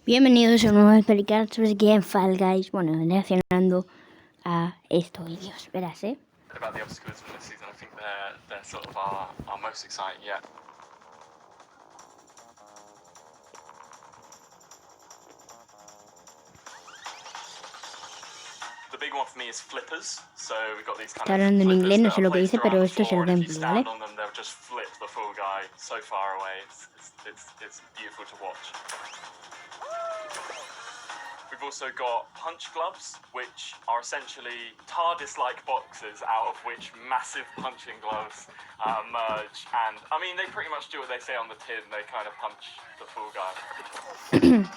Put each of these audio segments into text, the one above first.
Bienvenidos a un nuevo Expericast aquí en Fall Guys. Bueno, reaccionando a esto. Y Dios, verás, About the obstacles from this season, I think they're sort of our most exciting yet. The big one for me is flippers. So we've got these kind Está of hablando en flippers inglés, no that sé are lo que placed dice, around pero the esto es el floor, and if you gameplay, ¿vale? stand on them, they'll just flip the full guy so far away. It's beautiful to watch. We've also got punch gloves, which are essentially TARDIS-like boxes out of which massive punching gloves merge. And, I mean, they pretty much do what they say on the tin. They kind of punch the full guy.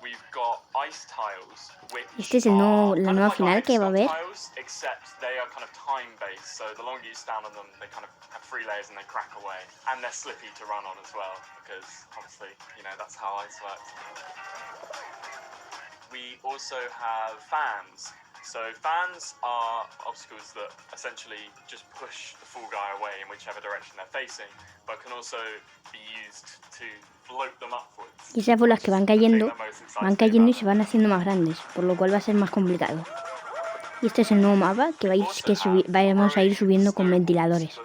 We've got ice tiles, which Este es la nueva final que va a haber. tiles, except they are kind of time-based. So the longer you stand on them, they kind of have 3 layers and they crack away. And they're slippy to run on as well, because obviously, you know, that's how ice works. We also have fans. So fans are obstacles that essentially just push the full guy away in whichever direction they're facing, but can also be used to float them upwards. Y esas bolas que van cayendo y se van haciendo más grandes, por lo cual va a ser más complicado. Y este es el nuevo mapa que vamos a ir subiendo con ventiladores.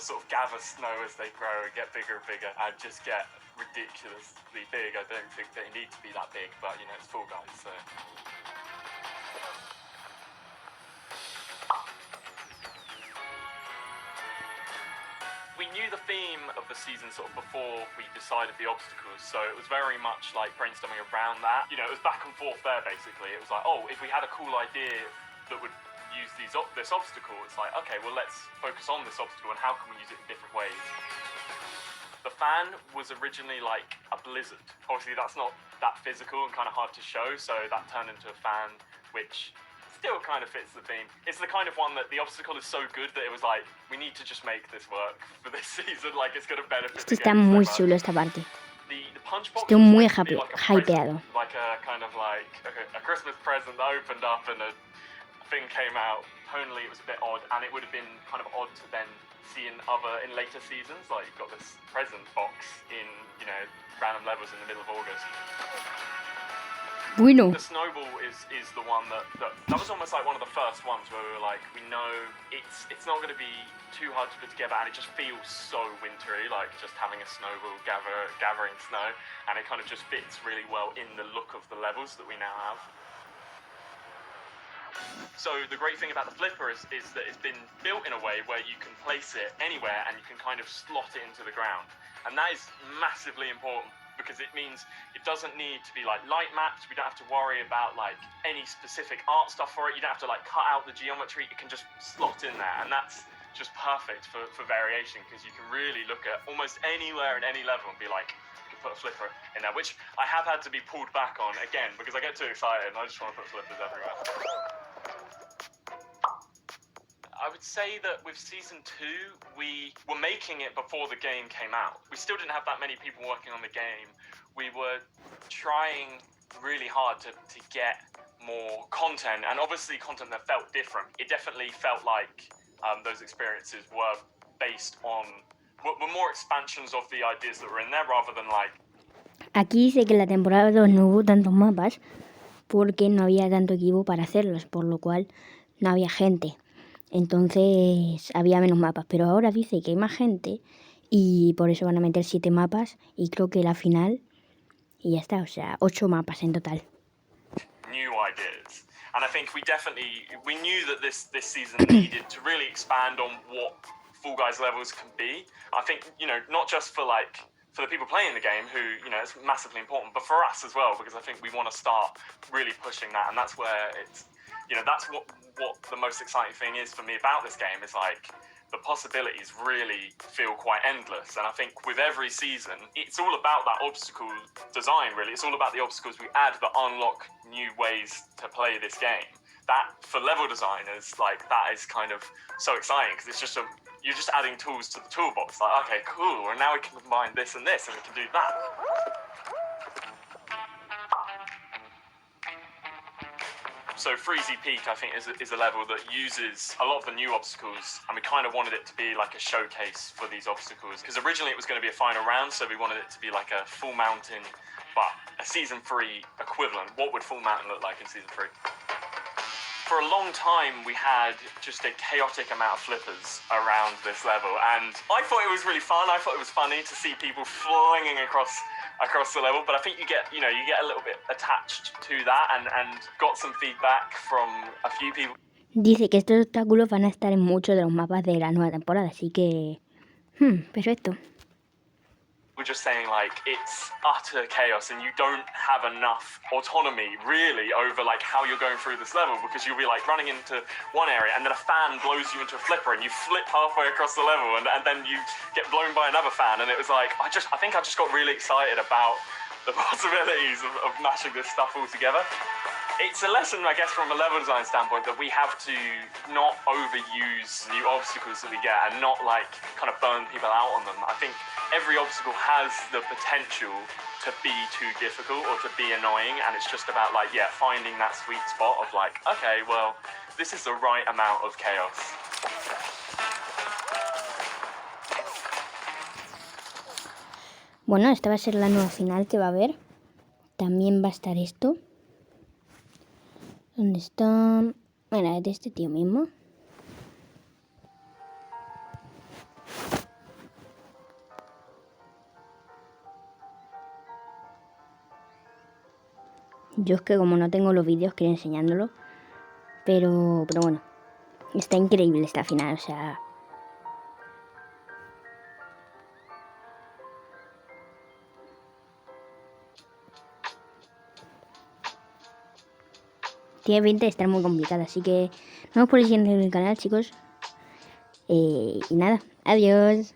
Ridiculously big. I don't think they need to be that big, but you know, it's Fall Guys, so. We knew the theme of the season sort of before we decided the obstacles, so it was very much like brainstorming around that. You know, it was back and forth there, basically. It was like, oh, if we had a cool idea that would use this obstacle, it's like, okay, well, let's focus on this obstacle and how can we use it in different ways. The fan was originally like a blizzard. Obviously, that's not that physical and kind of hard to show, so that turned into a fan, which still kind of fits the theme. It's the kind of one that the obstacle is so good that it was like, we need to just make this work for this season. Like, it's going to benefit the game. Está muy chulo esta parte. The punch box estoy muy like hypeado. Like a kind of like a Christmas present that opened up and a thing came out. Tonally, it was a bit odd, and it would have been kind of odd to then see in later seasons. Like, you've got this present box in, you know, random levels in the middle of August. Bueno. The snowball is the one that was almost like one of the first ones where we were like, we know it's not going to be too hard to put together, and it just feels so wintry, like just having a snowball gathering snow, and it kind of just fits really well in the look of the levels that we now have. So the great thing about the flipper is that it's been built in a way where you can place it anywhere and you can kind of slot it into the ground. And that is massively important because it means it doesn't need to be like light mapped. We don't have to worry about like any specific art stuff for it. You don't have to like cut out the geometry. It can just slot in there. And that's just perfect for variation because you can really look at almost anywhere in any level and be like, you can put a flipper in there, which I have had to be pulled back on again because I get too excited and I just want to put flippers everywhere. I would say that with Season 2, we were making it before the game came out. We still didn't have that many people working on the game. We were trying really hard to get more content, and obviously content that felt different. It definitely felt like those experiences were based on, were more expansions of the ideas that were in there rather than like... Aquí dice que en la temporada 2 no hubo tantos mapas porque no había tanto equipo para hacerlos, por lo cual no había gente. Entonces había menos mapas, pero ahora dice que hay más gente y por eso van a meter 7 mapas y creo que la final y ya está, o sea, 8 mapas en total. New ideas. And I think we knew that this season needed to really expand on what Fall Guys levels can be. I think, you know, not just for the people playing the game who, you know, it's massively important, but for us as well, because I think we want to start really pushing that, and that's where it's, you know, that's what the most exciting thing is for me about this game is like the possibilities really feel quite endless. And I think with every season, it's all about that obstacle design, really. It's all about the obstacles we add that unlock new ways to play this game. That, for level designers, like, that is kind of so exciting because it's just you're just adding tools to the toolbox. Like, okay, cool, and now we can combine this and this, and we can do that. So Freezy Peak, I think, is a level that uses a lot of the new obstacles, and we kind of wanted it to be like a showcase for these obstacles, because originally it was going to be a final round, so we wanted it to be like a full mountain, but season 3 equivalent. What would Full Mountain look like in season 3? For a long time, we had just a chaotic amount of flippers around this level, and I thought it was really fun. I thought it was funny to see people flinging across the level, but I think you get a little bit attached to that, and got some feedback from a few people. Dice que estos obstáculos van a estar en muchos de los mapas de la nueva temporada, así que... perfecto. We're just saying, like, it's utter chaos and you don't have enough autonomy, really, over, like, how you're going through this level, because you'll be, like, running into one area and then a fan blows you into a flipper and you flip halfway across the level and then you get blown by another fan, and it was like, I think I just got really excited about the possibilities of mashing this stuff all together. It's a lesson, I guess, from a level design standpoint, that we have to not overuse new obstacles that we get and not, like, kind of burn people out on them. I think every obstacle has the potential to be too difficult or to be annoying, and it's just about, like, finding that sweet spot of, like, okay, well, this is the right amount of chaos. Bueno, esta va a ser la nueva final que va a haber. También va a estar esto. ¿Dónde está? Bueno, es de este tío mismo. Yo es que como no tengo los vídeos, quiero enseñándolo. Pero bueno, está increíble esta final, o sea... Tiene pinta de estar muy complicada, así que nos vemos por el siguiente canal, chicos. Y nada, adiós.